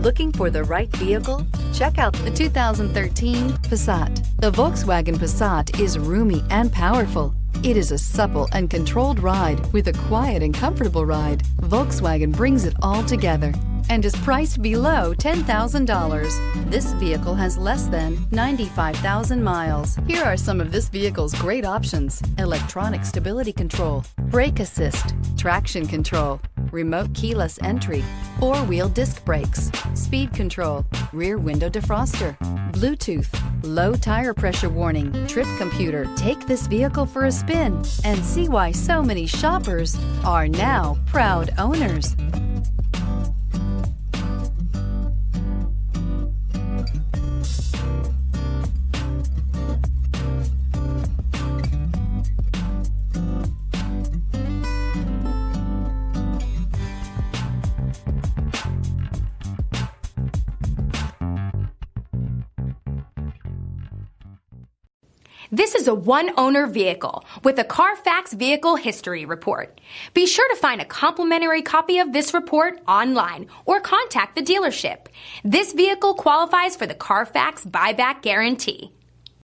Looking for the right vehicle? Check out the 2013 Passat. The Volkswagen Passat is roomy and powerful. It is a supple and controlled ride with a quiet and comfortable ride. Volkswagen brings it all together and is priced below $10,000. This vehicle has less than 95,000 miles. Here are some of this vehicle's great options: electronic stability control, brake assist, traction control, remote keyless entry, four-wheel disc brakes, speed control, rear window defroster, Bluetooth, low tire pressure warning, trip computer. Take this vehicle for a spin and see why so many shoppers are now proud owners. This is a one-owner vehicle with a CARFAX Vehicle History Report. Be sure to find a complimentary copy of this report online or contact the dealership. This vehicle qualifies for the CARFAX Buyback Guarantee.